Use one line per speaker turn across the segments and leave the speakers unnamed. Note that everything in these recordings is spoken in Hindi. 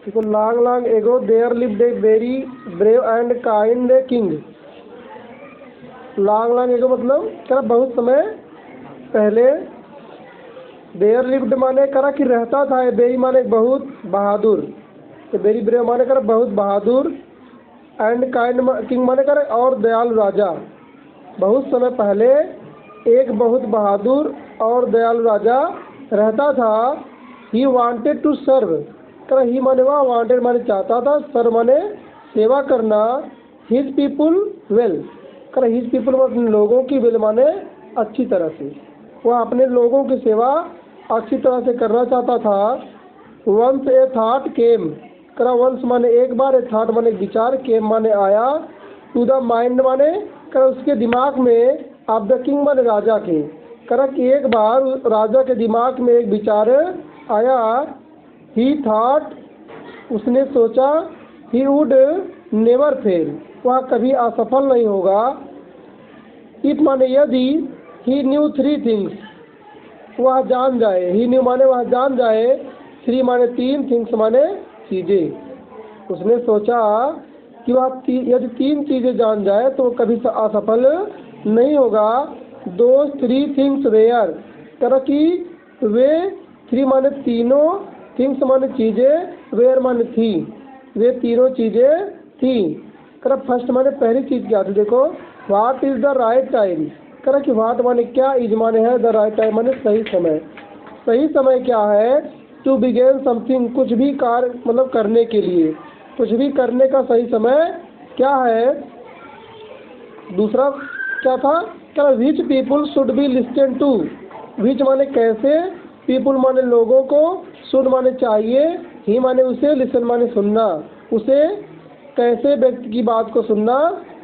देखो, long long ago there lived a very brave and kind king. Long long ago मतलब क्या, बहुत समय पहले। देयर लिव्ड माने करा कि रहता था, वेरी माने बहुत बहादुर, वेरी ब्रेव माने करा बहुत बहादुर, एंड काइंड किंग माने करा और दयालु राजा। बहुत समय पहले एक बहुत बहादुर और दयालु राजा रहता था। ही वांटेड टू सर्व, करा ही माने वह, वांटेड माने चाहता था, सर्व माने सेवा करना, हिज पीपुल वेल, करा हिज पीपुल अपने लोगों की, वेल माने अच्छी तरह से, वह अपने लोगों की सेवा अच्छी तरह से करना चाहता था। वंस ए थॉट केम, करा वंस माने एक बार, ए थॉट माने विचार, केम माने आया, टू द माइंड माने करा उसके दिमाग में, ऑफ द किंग माने राजा के, करा कि एक बार राजा के दिमाग में एक विचार आया। ही थॉट, उसने सोचा, ही वुड नेवर फेल, वह कभी असफल नहीं होगा। इफ माने यदि, ही न्यू थ्री थिंग्स, वह जान जाए, ही न्यू माने वह जान जाए, थ्री माने तीन, थिंग्स माने चीज़ें। उसने सोचा कि वह यदि तीन चीज़ें जान जाए तो कभी असफल नहीं होगा। दो थ्री थिंग्स वेयर, करा कि वे, थ्री माने तीनों, थिंग्स माने चीज़ें, वेयर माने थी, वे तीनों चीज़ें थी। करा फर्स्ट माने पहली चीज़ क्या थी, देखो, what is the right time, करा कि व्हाट माने क्या, इज माने है, द राइट टाइम माने सही समय। सही समय क्या है, टू बिगेन समथिंग, कुछ भी कार्य मतलब करने के लिए, कुछ भी करने का सही समय क्या है। दूसरा क्या था, क्या, विच पीपुल शुड बी लिस्टेन टू, विच माने कैसे, पीपुल माने लोगों को, शुड माने चाहिए, ही माने उसे, लिसन माने सुनना, उसे कैसे व्यक्ति की बात को सुनना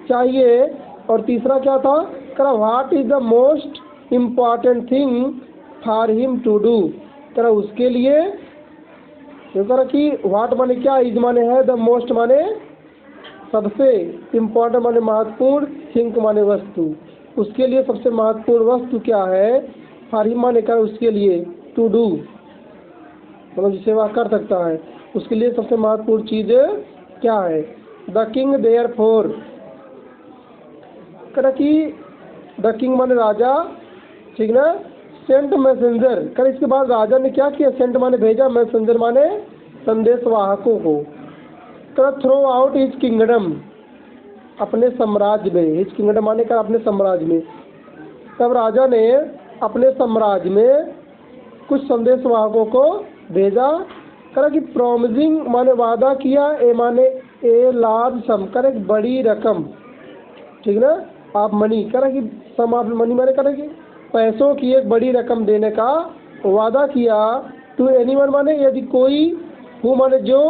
चाहिए। और तीसरा क्या था, करा what is the most important thing for him to do, करा उसके लिए, तो करा कि व्हाट माने क्या, इज माने है, द मोस्ट माने सबसे, इम्पॉर्टेंट माने महत्वपूर्ण, थिंक माने वस्तु, उसके लिए सबसे महत्वपूर्ण वस्तु क्या है, फॉर हिम माने क्या उसके लिए, टू डू मतलब जिसे वह कर सकता है, उसके लिए सबसे महत्वपूर्ण चीज़ क्या है। द किंग देयर फोर, करा कि द किंग माने राजा, ठीक ना, सेंट मैसेंजर, कर इसके बाद राजा ने क्या किया, सेंट माने भेजा, मैसेंजर माने संदेशवाहकों को, कर थ्रो आउट हिज किंगडम, अपने साम्राज्य में, हिज किंगडम माने कर अपने साम्राज्य में। तब राजा ने अपने साम्राज्य में कुछ संदेशवाहकों को भेजा, करा कि प्रॉमिसिंग माने वादा किया, ए माने ए लार्ज सम, कर एक बड़ी रकम, ठीक ना, आप मनी, करा कि सम ऑफ मनी माने करा कि पैसों की एक बड़ी रकम देने का वादा किया। टू एनीवन माने यदि कोई, हु माने जो,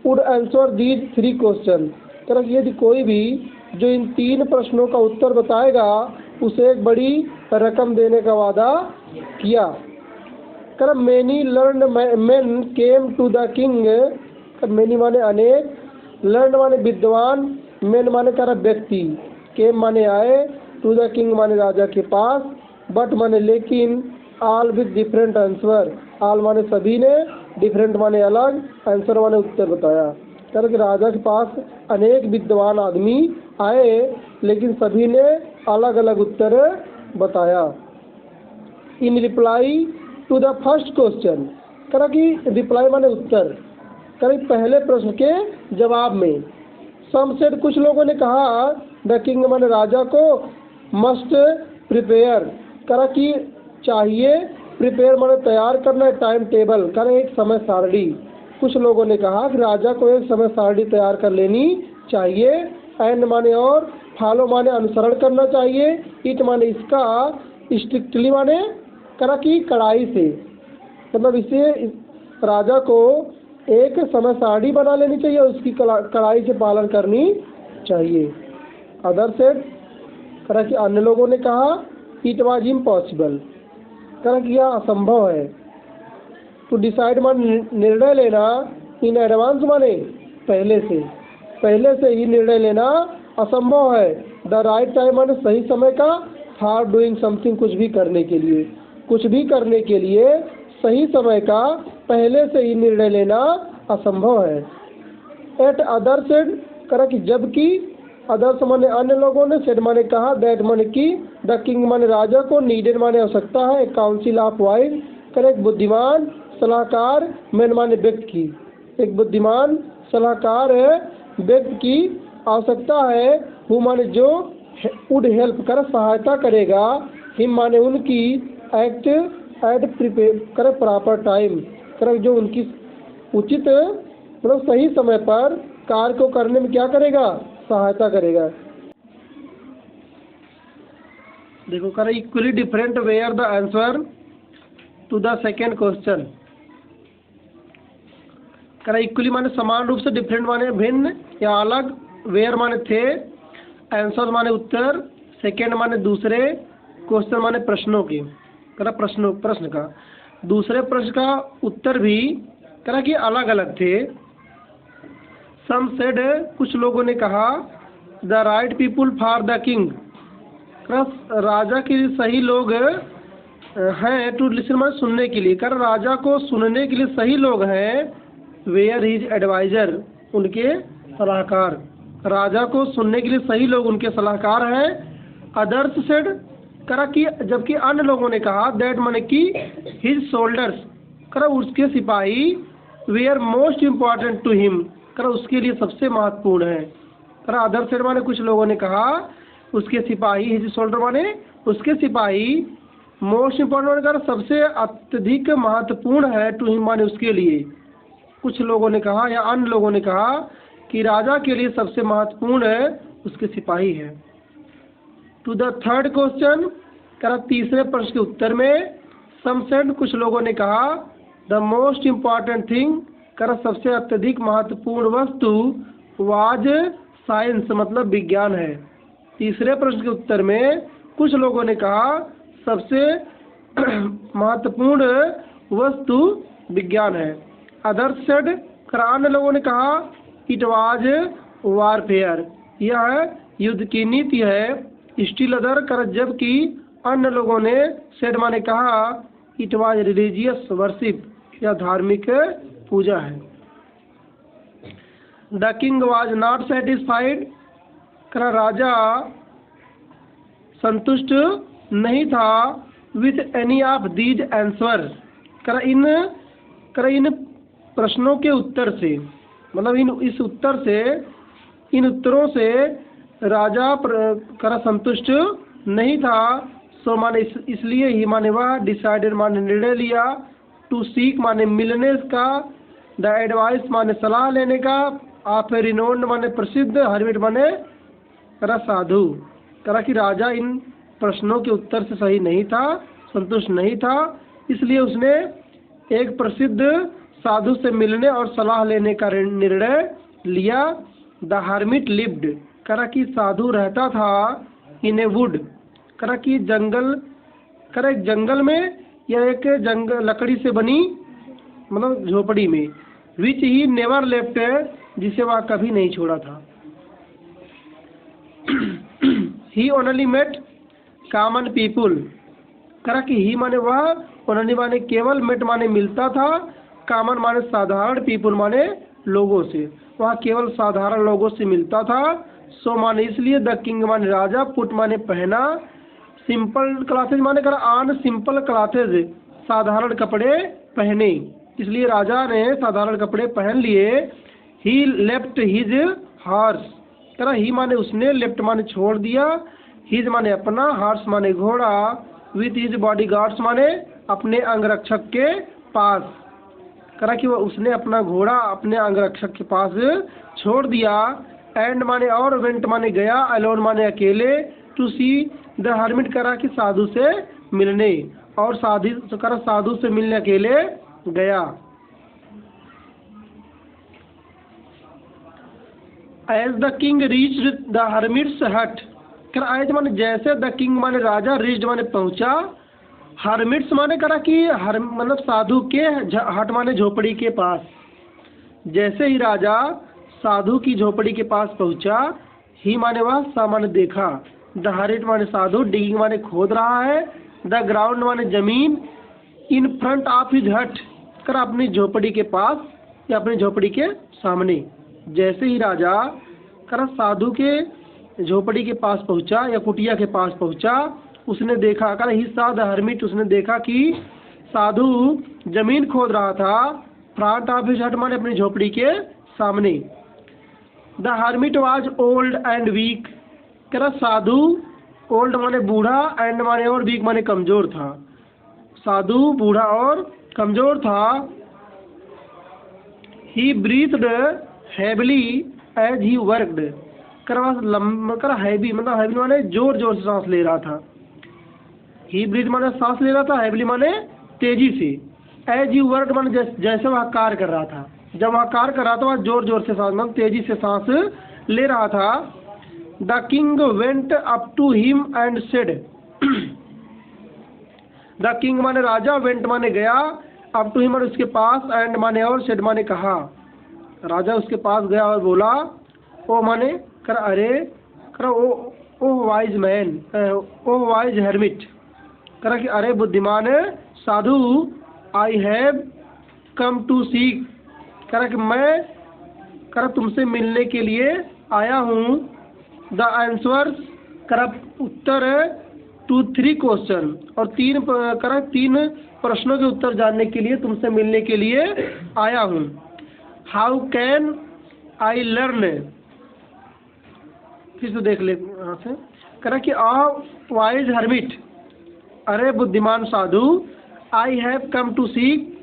would answer these three question, करा कि यदि कोई भी जो इन तीन प्रश्नों का उत्तर बताएगा उसे एक बड़ी रकम देने का वादा किया। करा many learned men came to the king, many माने अनेक, लर्नड माने विद्वान, मेन माने करा व्यक्ति, केम माने आए, टू द किंग माने राजा के पास, बट माने लेकिन, all with different answer, all माने सभी ने, डिफरेंट माने अलग, आंसर माने उत्तर बताया। करा कि राजा के पास अनेक विद्वान आदमी आए लेकिन सभी ने अलग अलग उत्तर बताया। In reply to the first question, करा कि रिप्लाई माने उत्तर, करा कि पहले प्रश्न के जवाब में, सम सेड, कुछ लोगों ने कहा, द किंग माने राजा को, मस्ट प्रिपेयर, करा कि चाहिए, प्रिपेयर माने तैयार करना, टाइम टेबल, करा एक समय सारणी। कुछ लोगों ने कहा कि राजा को एक समय सारणी तैयार कर लेनी चाहिए। एंड माने और, फॉलो माने अनुसरण करना चाहिए, इट माने इसका, स्ट्रिक्टली माने करा कि कड़ाई से, मतलब इसे राजा को एक समय सारणी बना लेनी चाहिए, उसकी कड़ाई से पालन करनी चाहिए। अदर सेड, करा कि अन्य लोगों ने कहा, इट वाज इम्पॉसिबल, करा कि यह असंभव है। टू डिसाइड माने निर्णय लेना, इन एडवांस माने पहले से ही निर्णय लेना असंभव है। द राइट टाइम माने सही समय का, फॉर डूइंग समथिंग, कुछ भी करने के लिए, कुछ भी करने के लिए सही समय का पहले से ही निर्णय लेना असंभव है। एट अदर सेड करा कि जबकि, अदर्स माने अन्य लोगों ने, सेड माने कहा, दैट माने कि, द किंग माने राजा को, नीडेड माने आवश्यकता है, एक काउंसिल ऑफ वाइज करा एक बुद्धिमान सलाहकार, मैन माने व्यक्ति की, एक बुद्धिमान सलाहकार व्यक्ति की आवश्यकता है, हु माने जो, वुड हेल्प कर सहायता करेगा, हिम माने उनकी, एक्ट एट प्रिपेयर कर प्रॉपर टाइम कर जो उनकी उचित मतलब सही समय पर कार्य को करने में क्या करेगा, सहायता करेगा। देखो कर equally different were the answer to the second question. कर इक्वली माने समान रूप से, डिफरेंट माने भिन्न या अलग, वेयर माने थे, आंसर माने उत्तर, सेकेंड माने दूसरे, क्वेश्चन माने प्रश्नों की, करा प्रश्न का दूसरे प्रश्न का उत्तर भी करा कि अलग अलग थे। सम सेड कुछ लोगों ने कहा, the right people for the king, राजा के लिए सही लोग हैं, टू लिसन माने सुनने के लिए, कर राजा को सुनने के लिए सही लोग हैं, वेयर हिज एडवाइजर उनके सलाहकार, राजा को सुनने के लिए सही लोग उनके सलाहकार हैं। अदर्स सेड करा कि जबकि अन्य लोगों ने कहा, दैट माने कि, हिज सोल्डर्स करा उसके सिपाही, were most important to him करा उसके लिए सबसे महत्वपूर्ण है। करा अदर सेड माने कुछ लोगों ने कहा, उसके सिपाही, हिज सोल्डर माने उसके सिपाही, मोस्ट इम्पॉर्टेंट माने करा सबसे अत्यधिक महत्वपूर्ण है, टू हिम माने उसके लिए। कुछ लोगों ने कहा या अन्य लोगों ने कहा कि राजा के लिए सबसे महत्वपूर्ण है उसके सिपाही है। टू द थर्ड क्वेश्चन करा तीसरे प्रश्न के उत्तर में, सम सेड कुछ लोगों ने कहा, द मोस्ट इम्पॉर्टेंट थिंग करा सबसे अत्यधिक महत्वपूर्ण वस्तु, वाज साइंस मतलब विज्ञान है। तीसरे प्रश्न के उत्तर में कुछ लोगों ने कहा सबसे महत्वपूर्ण वस्तु विज्ञान है। अदर सेड करा अन्य लोगों ने कहा, इट वाज वारफेयर यह युद्ध की नीति है। स्टिल अदर कर जबकि अन्य लोगों ने, सेड माने कहा, इट वाज रिलीजियस वर्शिप या धार्मिक पूजा है। The king was not satisfied कर राजा संतुष्ट नहीं था, with any of these answer कर इन प्रश्नों के उत्तर से, मतलब इन उत्तरों से राजा कर संतुष्ट नहीं था। सो माने इसलिए ही माने वह, डिसाइडेड माने निर्णय लिया, टू सीक माने मिलने का, द एडवाइस माने सलाह लेने का, ऑफ ए रिनोन्ड माने प्रसिद्ध, हर्मिट माने करा साधु, करा कि राजा इन प्रश्नों के उत्तर से सही नहीं था, संतुष्ट नहीं था, इसलिए उसने एक प्रसिद्ध साधु से मिलने और सलाह लेने का निर्णय लिया। द हर्मिट लिव्ड करा कि साधु रहता था, इन ए वुड करा कि जंगल, करा एक जंगल में या एक जंगल लकड़ी से बनी मतलब झोपड़ी में, विच ही नेवर लेफ्ट जिसे वह कभी नहीं छोड़ा था। ही ओनली मेट कॉमन पीपुल करा कि ही माने वह, ओनली माने केवल, मेट माने मिलता था, कॉमन माने साधारण, पीपुल माने लोगों से, वह केवल साधारण लोगों से मिलता था। सो माने इसलिए, द किंग माने राजा, पुट माने पहना, सिंपल क्लाथेज माने कर आन सिंपल क्लाथेज साधारण कपड़े पहने, इसलिए राजा ने साधारण कपड़े पहन लिए। ही लेफ्ट हिज हॉर्स करा ही माने उसने, लेफ्ट माने छोड़ दिया, हिज माने अपना, हॉर्स माने घोड़ा, विथ हिज बॉडी गार्ड्स माने अपने अंगरक्षक के पास, करा कि वह उसने अपना घोड़ा अपने अंगरक्षक के पास छोड़ दिया। एंड माने और, वेंट माने गया, अलोन माने अकेले, टू सी द हर्मिट करा कि साधु से मिलने, और साधु से मिलने अकेले गया। As the king reached the hermit's hut करा एज माने जैसे, द किंग माने राजा, रीच्ड माने पहुंचा, हर्मिट्स माने करा कि मतलब साधु के हट माने झोपड़ी के पास, जैसे ही राजा साधु की झोपड़ी के पास पहुंचा, ही माने वह, सा माने देखा, द हरिट माने साधु, डिगिंग माने खोद रहा है, द ग्राउंड माने जमीन, इन फ्रंट ऑफ हिज हट कर अपनी झोपड़ी के पास, या अपनी झोपड़ी के सामने। जैसे ही राजा करा साधु के झोपड़ी के पास पहुंचा या कुटिया के पास पहुंचा, उसने देखा, करा ही saw the hermit, उसने देखा कि साधु जमीन खोद रहा था फ्रंट ऑफ हिज हट माने अपनी झोपड़ी के सामने। The hermit was old and weak, करा साधु ओल्ड माने बूढ़ा, एंड माने और वीक माने कमजोर था। साधु बूढ़ा और कमजोर था। ही ब्रीथड हैवीली एज ही वर्कड, करा हैवी मतलब हैवी माने जोर जोर से सांस ले रहा था। ही ब्रीथ माने सांस ले रहा था, हैवीली माने तेजी से, एज ही वर्कड माने जैसे वह कार्य कर रहा था। जब वह कार्य कर रहा था वह जोर जोर से सांस मतलब तेजी से सांस ले रहा था। The king went up to him and said, the king माने राजा, वेंट माने गया, अप टू हिम माने उसके पास, एंड माने और, सेड माने कहा। राजा उसके पास गया और बोला, ओ माने कर अरे कर O wise man, O wise hermit, करा कि अरे बुद्धिमान साधु, I have come to seek, करा कि मैं करा तुमसे मिलने के लिए आया हूँ। द आंसर्स, करा उत्तर, टू 3 क्वेश्चन, और तीन प्रश्नों के उत्तर जानने के लिए तुमसे मिलने के लिए आया हूँ। हाउ कैन आई लर्न, फिर से देख ले यहाँ से, करा कि आ वाइज हर्मिट, अरे बुद्धिमान साधु, I have come to seek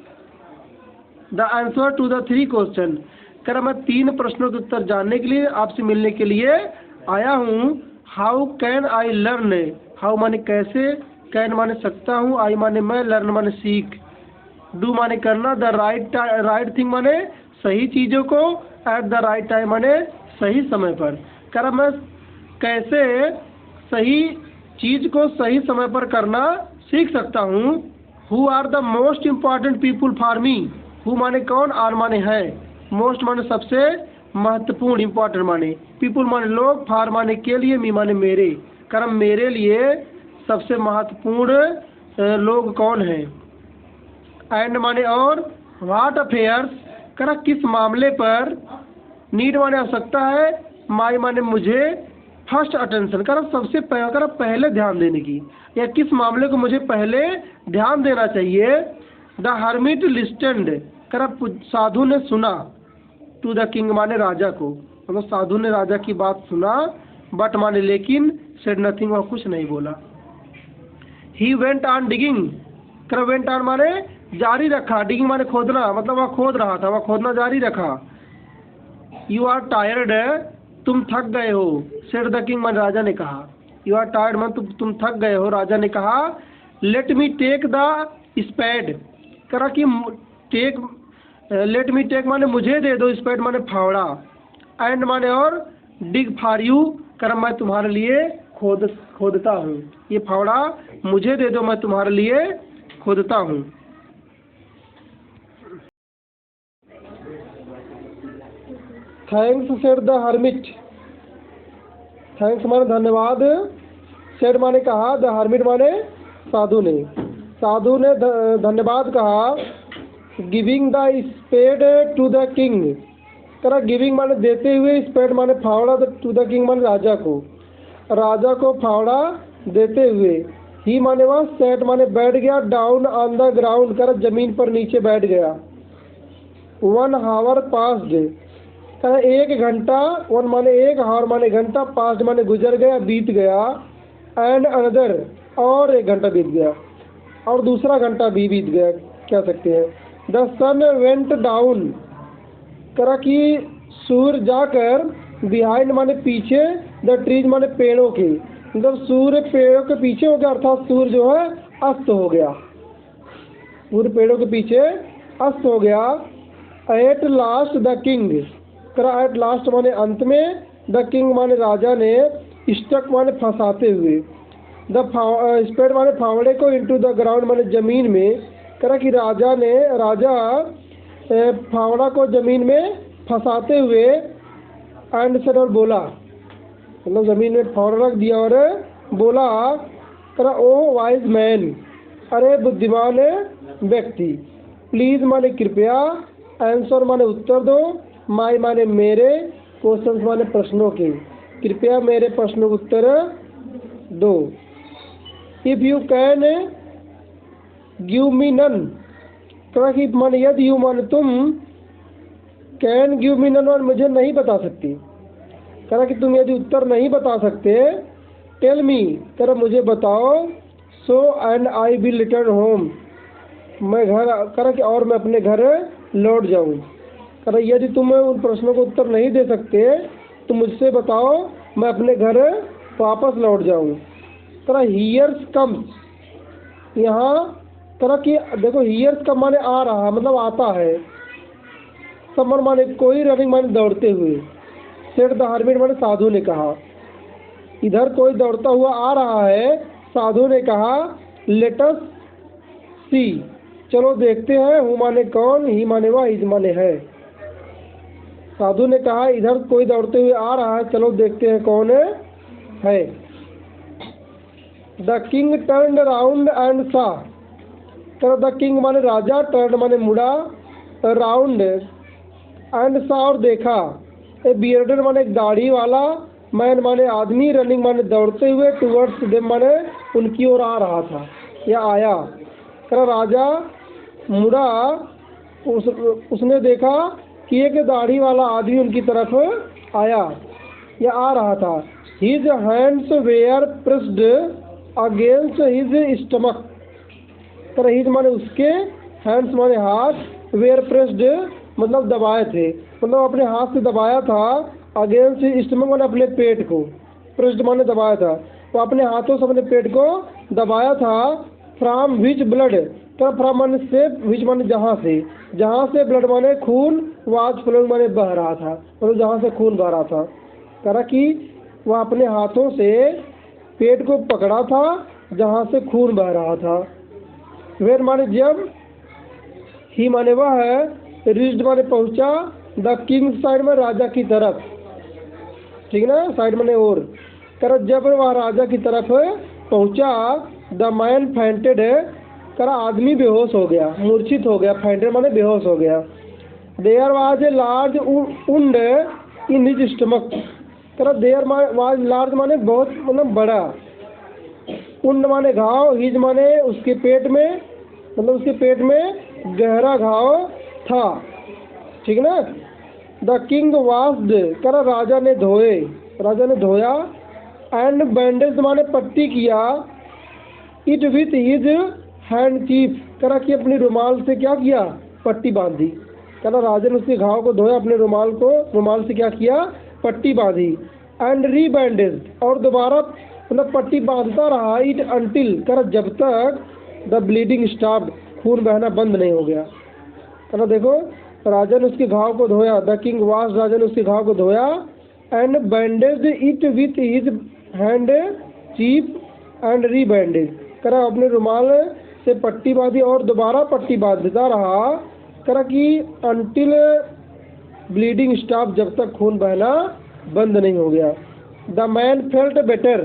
the answer to the 3 question, करा मैं 3 प्रश्नों के उत्तर जानने के लिए आपसे मिलने के लिए आया हूँ। How can I learn, how माने कैसे, कैन माने सकता हूँ, आई माने मैं, लर्न माने सीख, डू माने करना, द राइट थिंग माने सही चीज़ों को, एट द राइट टाइम माने सही समय पर, करा मैं कैसे सही चीज़ को सही समय पर करना सीख सकता हूँ। Who are the most important people for me, who माने कौन, आर माने है, मोस्ट माने सबसे, महत्वपूर्ण, इम्पॉर्टेंट माने, पीपुल माने लोग, फार माने के लिए, मी माने मेरे, कर्म मेरे लिए सबसे महत्वपूर्ण लोग कौन है, एंड माने और, व्हाट अफेयर्स, करा किस मामले पर, नीड माने आवश्यकता है, माई माने मुझे, फर्स्ट अटेंशन, करा सबसे करा पहले ध्यान देने की, या किस मामले को मुझे पहले ध्यान देना चाहिए। द हर्मिट लिस्टेंड, करा साधु ने सुना, टू द किंग माने राजा को, मतलब साधु ने राजा की बात सुना, बट माने लेकिन, सेड नथिंग वह कुछ नहीं बोला। ही वेंट ऑन डिगिंग, करा वेंट ऑन माने जारी रखा, डिगिंग माने खोदना, मतलब वह खोद रहा था, वह खोदना जारी रखा। यू आर टायर्ड, तुम थक गए हो, सेड द किंग माने राजा ने कहा। यू आर टायर्ड मान तुम थक गए हो, राजा ने कहा। लेट मी टेक द स्पैड, करा कि टेक, लेट मी टेक माने मुझे दे दो, स्पैड माने फावड़ा, एंड माने और, डिग फॉर यू, करा मैं तुम्हारे लिए खोदता हूँ, ये फावड़ा मुझे दे दो, मैं तुम्हारे लिए खोदता हूँ। Thanks said the hermit, thanks माने धन्यवाद, सेड माने कहा, द हर्मिट माने साधु ने धन्यवाद कहा। Giving the spade to the king, करा गिविंग माने देते हुए, स्पेड माने फावड़ा, टू द किंग माने राजा को फावड़ा देते हुए। ही माने वह, सेट माने बैठ गया, डाउन ऑन द ग्राउंड, करा जमीन पर नीचे बैठ गया। 1 hour पास्ड, करा 1 घंटा, 1 माने 1, हावर माने घंटा, पास्ट माने गुजर गया, बीत गया, एंड अनदर और 1 घंटा बीत गया, और दूसरा घंटा भी बीत गया कह सकते हैं। द सन वेंट डाउन, करा कि सूर्य जाकर, बिहाइंड माने पीछे, द ट्रीज माने पेड़ों के, मतलब सूर्य पेड़ों के पीछे हो गया, अर्थात सूर्य जो है अस्त हो गया, सूर्य पेड़ों के पीछे अस्त हो गया। एट लास्ट द किंग, करा एट लास्ट माने अंत में, द किंग माने राजा ने, स्टक माने फंसाते हुए, द स्पेड माने फावड़े को, इनटू द ग्राउंड माने जमीन में, करा कि राजा फावड़ा को जमीन में फंसाते हुए, एंड सेड और बोला, मतलब जमीन में फावड़ा रख दिया और बोला, करा ओ वाइज मैन, अरे बुद्धिमान व्यक्ति, प्लीज माने कृपया, आंसर माने उत्तर दो, माई माने मेरे, क्वेश्चंस माने प्रश्नों के, कृपया मेरे प्रश्नों का उत्तर दो। If you can give me none, कि माने यदि यू माने तुम, कैन गिव मी नन माने मुझे नहीं बता सकती, करा कि तुम यदि उत्तर नहीं बता सकते, टेल मी करा मुझे बताओ, so and I will return home, मैं घर करा कि और मैं अपने घर लौट जाऊं। करा यदि तुम उन प्रश्नों को उत्तर नहीं दे सकते तो मुझसे बताओ, मैं अपने घर वापस लौट जाऊं। करा हियर्स कम्स, यहाँ करा कि देखो हियर्स का माने आ रहा, मतलब आता है, समर माने कोई, रनिंग माने दौड़ते हुए, सेठ द हर्मिट माने साधु ने कहा, इधर कोई दौड़ता हुआ आ रहा है, साधु ने कहा लेटस सी, चलो देखते हैं, हूँ माने कौन, ही माने वह, इज माने है। साधु ने कहा इधर कोई दौड़ते हुए आ रहा है, चलो देखते हैं कौन है। The king turn round and सा, तो द किंग माने राजा, टर्न माने मुड़ा, राउंड एंड सा और देखा, ए बियर्डेड माने दाढ़ी वाला, मैन माने आदमी, रनिंग माने दौड़ते हुए, टूवर्ड्स देम माने उनकी ओर आ रहा था या आया। कर राजा मुड़ा, उसने देखा कि एक दाढ़ी वाला आदमी उनकी तरफ आया या आ रहा था। His hands were pressed against his stomach, कर हिज माने उसके, हैंड्स माने हाथ, वेयर प्रेस्ड मतलब दबाए थे, मतलब अपने हाथ से दबाया था, अगेंस्ट स्टमक माने अपने पेट को, प्रेस्ड माने दबाया था, तो अपने हाथों से अपने पेट को दबाया था। फ्रॉम विच ब्लड, तो फ्रॉम माने से, विच माने जहाँ से ब्लड माने खून, वाज फ्लोइंग माने बह रहा था, मतलब जहाँ से खून बह रहा था। करा कि वह अपने हाथों से पेट को पकड़ा था जहाँ से खून बह रहा था। वेर माने जब, ही माने वह है, रीच्ड माने पहुंचा, द किंग साइड में राजा की तरफ, ठीक ना, साइड माने और, कर जब वह राजा की तरफ पहुंचा, द मैन फेंटेड, कर आदमी बेहोश हो गया, मूर्छित हो गया, फेंटेड माने बेहोश हो गया। There was a large wound in his stomach, कर देयर वाज लार्ज माने बहुत, मतलब बड़ा, उंड माने घाव, हिज माने उसके पेट में, मतलब उसके पेट में गहरा घाव था, ठीक ना। द किंग वाश्ड, कर राजा ने धोए, राजा ने धोया, एंड बैंडेज माने पट्टी किया, इट विथ हिज हैंडकीफ, करा कि अपनी रुमाल से क्या किया, पट्टी बांधी। करा राजा ने उसके घाव को धोया, अपने रुमाल से क्या किया, पट्टी बांधी। एंड रीबैंडेज, और दोबारा मतलब पट्टी बांधता रहा, इट अंटिल, कर जब तक, द ब्लीडिंग स्टॉप्ड, खून बहना बंद नहीं हो गया। करा देखो राजा ने उसके घाव को धोया, द किंग वाश, राजा ने उसके घाव को धोया, and bandage it with his handkerchief and rebandage, करा अपने रुमाल से पट्टी बांधी और दोबारा पट्टी बांधता रहा, करा कि अंटिल ब्लीडिंग स्टॉप, जब तक खून बहना बंद नहीं हो गया। द मैन फेल्ट बेटर,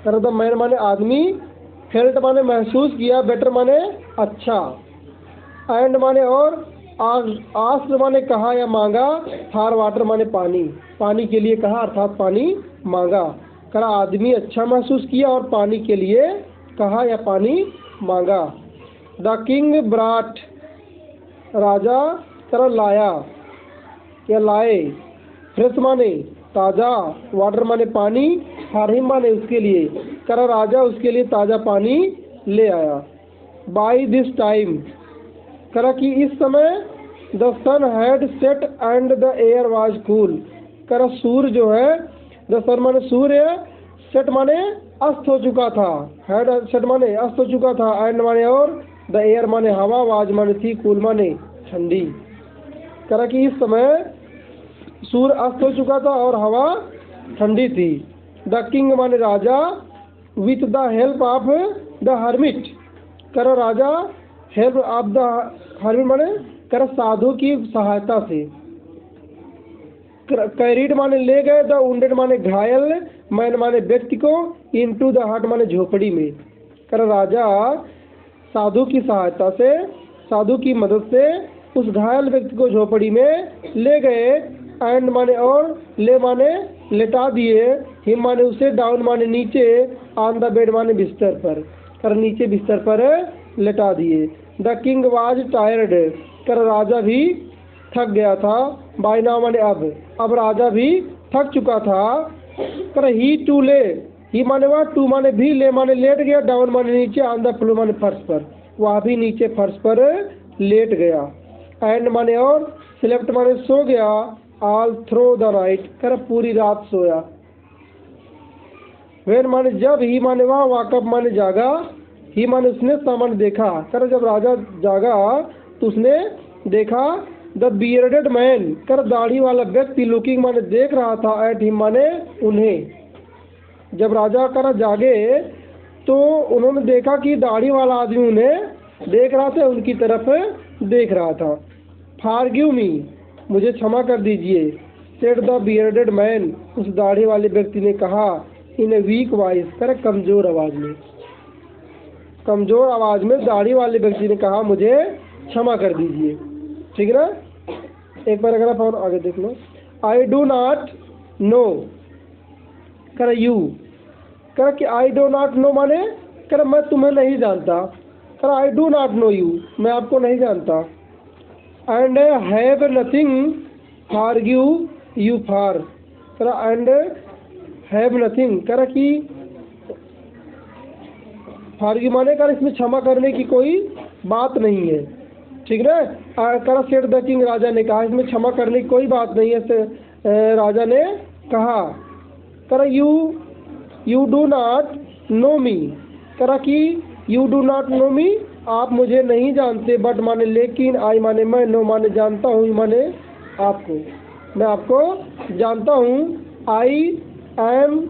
करा द मैन माने आदमी, फेल्ट माने महसूस किया, बेटर माने अच्छा, एंड माने और, आस्क्ड माने कहा या मांगा, फॉर वाटर माने पानी, पानी के लिए कहा अर्थात पानी मांगा। करा आदमी अच्छा महसूस किया और पानी के लिए कहा या पानी मांगा। द किंग ब्राट, राजा करा लाया या लाए, फ्रेश माने ताज़ा, वाटर माने पानी, फॉर हिम माने उसके लिए, करा राजा उसके लिए ताज़ा पानी ले आया। बाई दिस टाइम, करा कि इस समय, the sun had set and the air was cool, करा सूर्य जो है, द सन माने सूर्य, सेट माने अस्त हो चुका था, हैड सेट माने अस्त हो चुका था, एंड माने और, द एयर माने हवा, वाज माने थी, कूल माने ठंडी। करा कि इस समय सूर्य अस्त हो चुका था और हवा ठंडी थी। द किंग माने राजा, with the help of the hermit, करा राजा हेल्प ऑफ द हर्मिट माने करा साधु की सहायता से, कैरिड माने ले गए, द उंडेड माने घायल, मैन माने व्यक्ति को, इनटू द हट माने झोपड़ी में, कर राजा साधु की सहायता से, साधु की मदद से उस घायल व्यक्ति को झोपड़ी में ले गए, एंड माने और ले माने लेटा दिए, हिम माने उसे, डाउन माने नीचे, ऑन द बेड माने बिस्तर पर, कर नीचे बिस्तर पर लेटा दिए। द किंग वाज टायर्ड, कर राजा भी थक गया था, बाय नाउ माने अब राजा भी थक चुका था, कर ही टू ले, ही माने वह, टू माने भी, ले माने लेट गया, डाउन माने नीचे, ऑन द फ्लोर माने फर्श पर, वह भी नीचे फर्श पर लेट गया, एंड माने और, स्लेप्ट माने सो गया, ऑल थ्रू द नाइट, कर पूरी रात सोया। वेन माने जब, ही माने वह, वाकअप माने जागा, ही माने उसने सामान देखा, कर जब राजा जागा तो उसने देखा, द बियर्डेड मैन, कर दाढ़ी वाला व्यक्ति, लुकिंग माने देख रहा था, एट हिम माने उन्हें, जब राजा कर जागे तो उन्होंने देखा कि दाढ़ी वाला आदमी उन्हें देख रहा था, उनकी तरफ देख रहा था। फॉरगिव मी, मुझे क्षमा कर दीजिए, सेड द बियर्डेड मैन, उस दाढ़ी वाले व्यक्ति ने कहा, इन ए वीक वॉइस, कर कमज़ोर आवाज़ में, कमज़ोर आवाज़ में दाढ़ी वाले व्यक्ति ने कहा, मुझे क्षमा कर दीजिए। ठीक है ना, एक पैराग्राफ और आगे देख लो। आई डू नॉट नो, कर यू, कर कि आई डो नॉट नो माने, कर मैं तुम्हें नहीं जानता, कर I do not know you, मैं आपको नहीं जानता, and have nothing forgive you for, कर एंड हैव नथिंग, कर कि फॉरगिव माने, कर इसमें क्षमा करने की कोई बात नहीं है। ठीक है ना, कर सेड द किंग, राजा ने कहा, इसमें क्षमा करने की कोई बात नहीं है, राजा ने कहा। कर यू डू नॉट नो मी, करा कि यू डू नॉट नो मी, आप मुझे नहीं जानते, बट माने लेकिन, आई माने मैं, नो माने जानता हूँ, माने आपको, मैं आपको जानता हूँ, आई एम,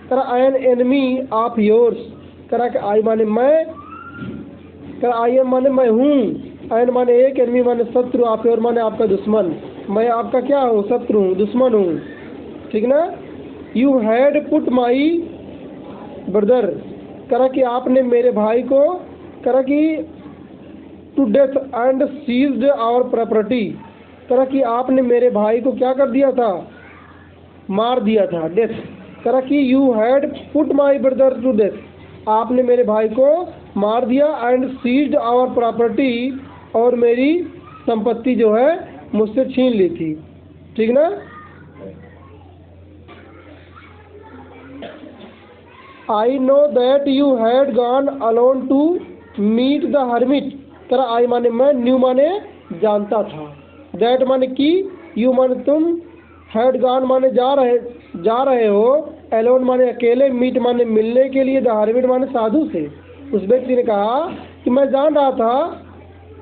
करा एन एनमी ऑफ योर्स, करा कि आई माने मैं, करा आई एम माने मैं हूँ, एन माने एक, एनमी माने शत्रु, आप योर माने आपका दुश्मन, मैं आपका क्या हूँ, शत्रु हूँ, दुश्मन हूँ। ठीक ना, you had put my brother, करा कि आपने मेरे भाई को, करा कि to death and seized our property, करा कि आपने मेरे भाई को क्या कर दिया था, मार दिया था, डेथ, करा कि you had put my brother to death, आपने मेरे भाई को मार दिया, एंड सीज्ड आवर प्रॉपर्टी, और मेरी संपत्ति जो है मुझसे छीन ली थी। ठीक ना, I know that you had gone alone to meet the hermit, करा आई माने मैं, न्यू माने जानता था, दैट माने कि, यू माने तुम, हैड गॉन माने जा रहे हो, अलोन माने अकेले, मीट माने मिलने के लिए, द हर्मिट माने साधु से। उस व्यक्ति ने कहा कि मैं जान रहा था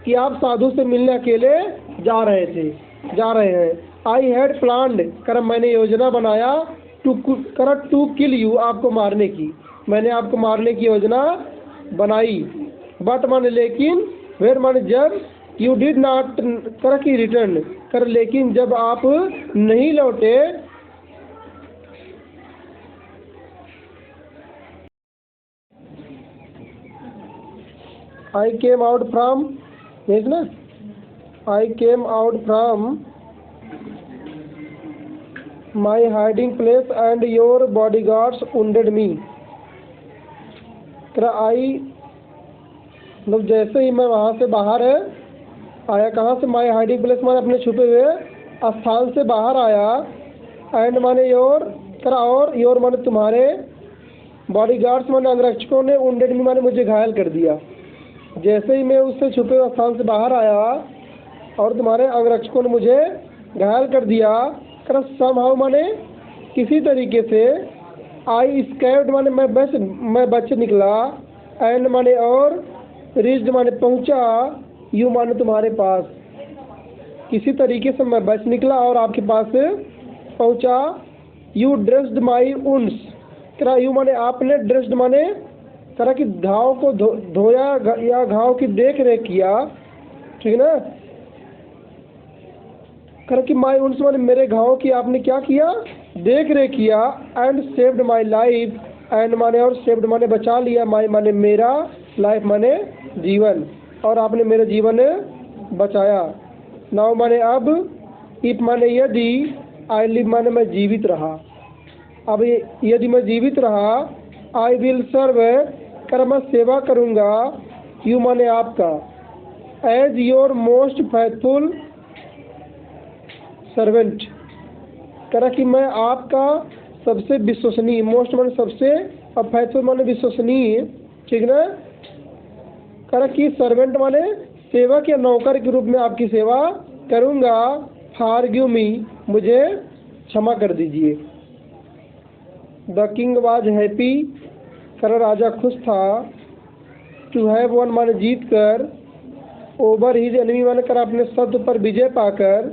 कि आप साधु से मिलने अकेले जा रहे हैं। आई हैड प्लान्ड, कर मैंने योजना बनाया, टू किल यू, आपको मारने की, मैंने आपको मारने की योजना बनाई, बट माने लेकिन, वेर माने जब, यू डिड नॉट, कर की रिटर्न, कर लेकिन जब आप नहीं लौटे, आई केम आउट फ्रॉम, ना, I came out from my hiding place and your bodyguards wounded me, I, मतलब जैसे ही मैं वहाँ से बाहर आया, कहाँ से, माई हाइडिंग प्लेस माने अपने छुपे हुए स्थान से बाहर आया, एंड माने योर, करा और, योर माने तुम्हारे, बॉडीगार्ड्स माने अंगरक्षकों ने, वुंडेड मी माने मुझे घायल कर दिया। जैसे ही मैं उससे छुपे हुए स्थान से बाहर आया और तुम्हारे अंगरक्षकों ने मुझे घायल कर दिया, कर समहाउ माने किसी तरीके से, आई स्कैप्ड माने मैं बच निकला, एंड माने और, रीच्ड माने पहुंचा, यू माने तुम्हारे पास, किसी तरीके से मैं बच निकला और आपके पास पहुंचा। यू ड्रेस्ड माई उन्स, करा यू माने आपने, ड्रेस्ड माने करा कि घाव को धोया या घाव की देख रेख किया। ठीक है ना, करा कि माई उन्स माने मेरे घाव की आपने क्या किया, देख रेख किया, and saved my life, and माने और, सेव्ड माने बचा लिया, माई माने मेरा, लाइफ माने जीवन, और आपने मेरा जीवन बचाया। नाउ माने अब, इफ माने यदि, आई लिव माने मैं जीवित रहा। अब यदि मैं जीवित रहा, आई विल सर्व कर मैं सेवा करूँगा, यू माने आपका, as your most faithful servant, करा कि मैं आपका सबसे विश्वसनीय, मोस्ट माने सबसे और फेथफुल माने विश्वसनीय, ठीक ना, करा कि सर्वेंट माने सेवक या नौकर के रूप में आपकी सेवा करूँगा, फॉरगिव मी मुझे क्षमा कर दीजिए। द किंग वाज हैप्पी, कर राजा खुश था, टू हैव वन माने जीत कर, ओवर हिज एनिमी माने कर अपने शत्रु पर विजय पाकर,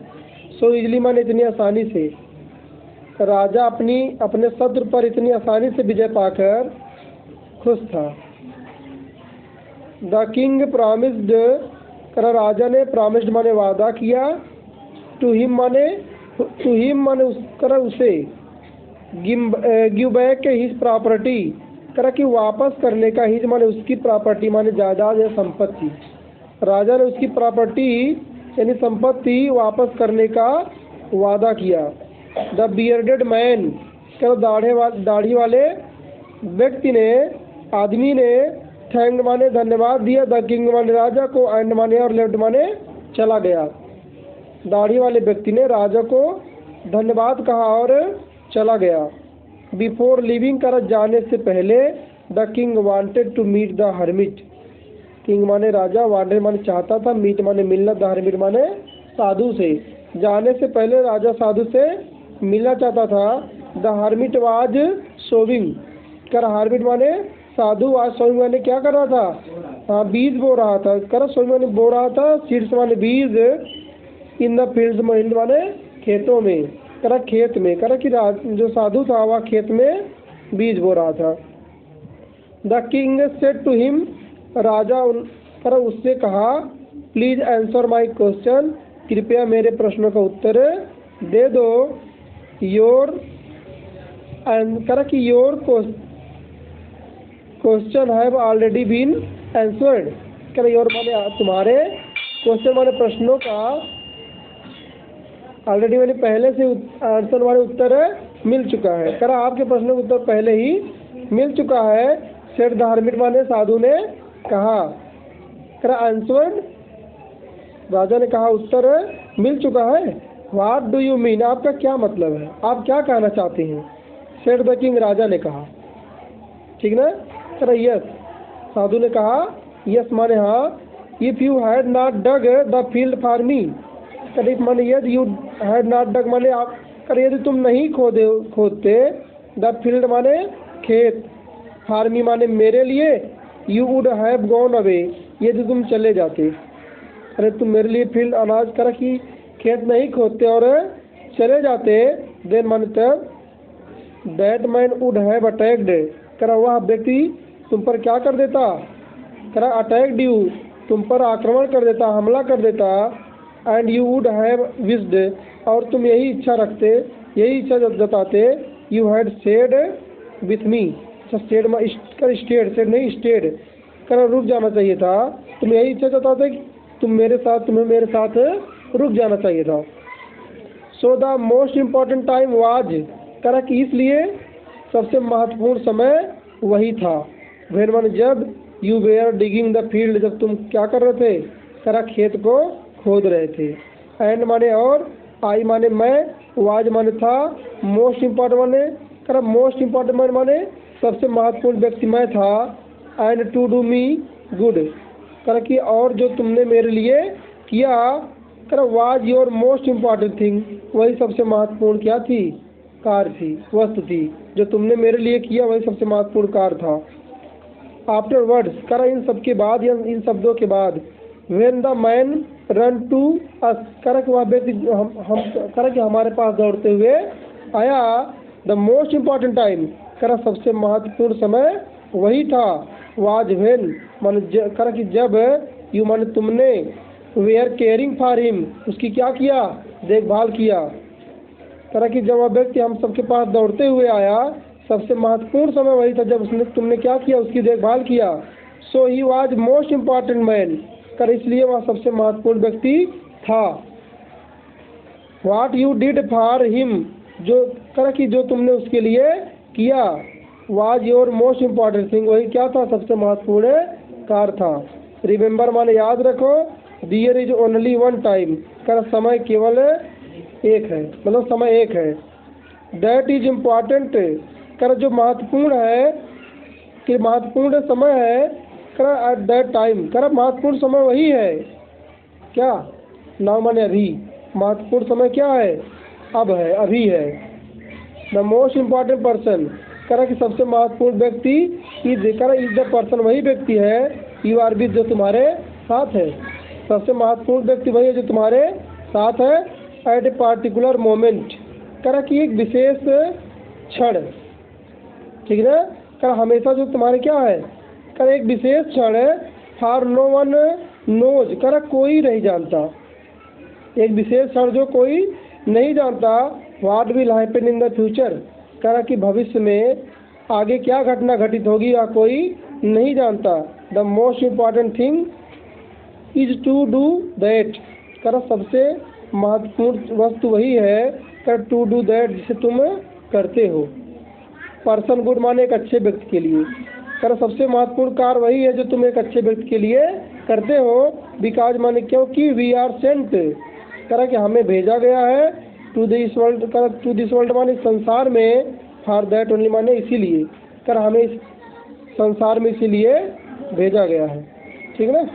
सो इजली माने इतनी आसानी से, राजा अपने शत्रु पर इतनी आसानी से विजय पाकर खुश था। द किंग प्रॉमिस्ड, कर राजा ने प्रॉमिस्ड माने वादा किया, टू हिम माने उसे, गिव बैक हिज प्रॉपर्टी, करा कि वापस करने का, हिज माने उसकी, प्रॉपर्टी माने जायदाद या संपत्ति, राजा ने उसकी प्रॉपर्टी यानी संपत्ति वापस करने का वादा किया। द बियर्डेड मैन, कर दाढ़ी वाले व्यक्ति ने, आदमी ने, थैंक माने धन्यवाद दिया, द किंग माने राजा को, एंड माने और लेफ्ट माने चला गया। दाढ़ी वाले व्यक्ति ने राजा को धन्यवाद कहा और चला गया। बिफोर लिविंग, कर जाने से पहले, the king wanted to meet the hermit, king माने राजा, वांटेड माने चाहता था, मीट माने मिलना, द हर्मिट माने साधु से, जाने से पहले राजा साधु से मिलना चाहता था। द हर्मिट वाज सोविंग, कर हर्मिट माने साधु, आज सोविंग माने क्या कर रहा था, हाँ बीज बो रहा था, कर सोविंग माने बो रहा था, सीड्स माने बीज, इन द फील्ड्स माने खेतों में, कर खेत में, कर कि जो साधु था वह खेत में बीज बो रहा था। The king said to him, राजा कर उससे कहा, प्लीज आंसर माई क्वेश्चन, कृपया मेरे प्रश्नों का उत्तर दे दो। योर, कर कि your question have already been answered, कर योर माने तुम्हारे, क्वेश्चन माने प्रश्नों का, ऑलरेडी माने पहले से आंसर वाले उत्तर मिल चुका है, कर आपके प्रश्नों का उत्तर पहले ही मिल चुका है। सेड द हर्मिट माने साधु ने कहा, कर आंसर्ड राजा ने कहा उत्तर मिल चुका है। व्हाट डू यू मीन, आपका क्या मतलब है, आप क्या कहना चाहते हैं। सेड द किंग, राजा ने कहा, ठीक ना, कर यस, साधु ने कहा यस माने हाँ। If you had not dug the field for me, कर इफ माने यदि, यू हैड नॉट डग माने आप, कर यदि तुम नहीं खोदते, द फील्ड माने खेत, फॉर मी माने मेरे लिए, you would have gone away यदि तुम चले जाते, अरे तुम मेरे लिए फील्ड अनाज कर कि खेत नहीं खोदते और चले जाते, देन माने तब, that man would have attacked, कर वह व्यक्ति तुम पर क्या कर देता, कर अटैक्ड यू, तुम पर आक्रमण कर देता, हमला कर देता, and you would have wished, और तुम यही इच्छा रखते, यही इच्छा जताते, you had said with me, stayed कर स्टेड, सेड नहीं स्टेड, कर रुक जाना चाहिए था, तुम यही इच्छा जताते कि तुम मेरे साथ, तुम्हें मेरे साथ रुक जाना चाहिए था। So the most important time was, करा कि इसलिए सबसे महत्वपूर्ण समय वही था। वेन माने जब, you were digging the field, जब तुम क्या कर रहे थे, करा खेत को खोद रहे थे। एंड माने और, आई माने मैं, वाज माने था, मोस्ट इम्पॉर्टेंट माने, करा मोस्ट इम्पॉर्टेंट माने सबसे महत्वपूर्ण व्यक्ति मैं था, and to do me good, कर कि और जो तुमने मेरे लिए किया, कर was your most important thing, वही सबसे महत्वपूर्ण क्या थी, कार्य थी, वस्तु थी, जो तुमने मेरे लिए किया वही सबसे महत्वपूर्ण कार्य था। आफ्टर वर्ड्स, कर इन सब के बाद या इन शब्दों के बाद, when the man run to us, कर वह व्यक्ति हम कर कि हमारे पास दौड़ते हुए आया, द मोस्ट इम्पॉर्टेंट टाइम, कर सबसे महत्वपूर्ण समय वही था। वाज व्हेन मान कर कि जब, यू मान तुमने, we are caring for him, उसकी क्या किया, देखभाल किया, कर कि जब वह व्यक्ति हम सबके पास दौड़ते हुए आया, सबसे महत्वपूर्ण समय वही था जब उसने, तुमने क्या किया, उसकी देखभाल किया। So he was most important man, कर इसलिए वह सबसे महत्वपूर्ण व्यक्ति था। What you did for him, जो कर कि जो तुमने उसके लिए किया। Was your most important thing, वही क्या था, सबसे महत्वपूर्ण कार्य था। रिमेंबर माने याद रखो। दियर इज ओनली वन टाइम, कर समय केवल एक है, मतलब समय एक है। दैट इज इम्पॉर्टेंट, कर जो महत्वपूर्ण है, कि महत्वपूर्ण समय है, कर एट दैट टाइम, कर महत्वपूर्ण समय वही है क्या, नाउ माने अभी, महत्वपूर्ण समय क्या है, अब है, अभी है। द मोस्ट इम्पॉर्टेंट पर्सन, करा कि सबसे महत्वपूर्ण व्यक्ति इज द पर्सन, वही व्यक्ति है, यू आर विद, जो तुम्हारे साथ है। सबसे महत्वपूर्ण व्यक्ति वही है जो तुम्हारे साथ है। एट ए पार्टिकुलर मोमेंट, करा कि एक विशेष क्षण, ठीक है ना, करा हमेशा जो तुम्हारे क्या है, करा एक विशेष क्षण है। फॉर नो वन नोज, करा कोई नहीं जानता, एक विशेष क्षण जो कोई नहीं जानता। What will happen in the future, करा कि भविष्य में आगे क्या घटना घटित होगी या कोई नहीं जानता। The most important thing is to do that, करा सबसे महत्वपूर्ण वस्तु वही है, कर टू डू दैट, जिसे तुम करते हो। पर्सन गुड माने एक अच्छे व्यक्ति के लिए, कर सबसे महत्वपूर्ण कार्य वही है जो तुम एक अच्छे व्यक्ति के लिए करते हो। बिकॉज माने क्योंकि वी आर सेंट, करा कि हमें भेजा गया है। टू दिस वर्ल्ड, कर टू दिस वर्ल्ड माने संसार में। फॉर दैट ओनली माने इसीलिए, कर हमें इस संसार में इसीलिए भेजा गया है, ठीक है ना।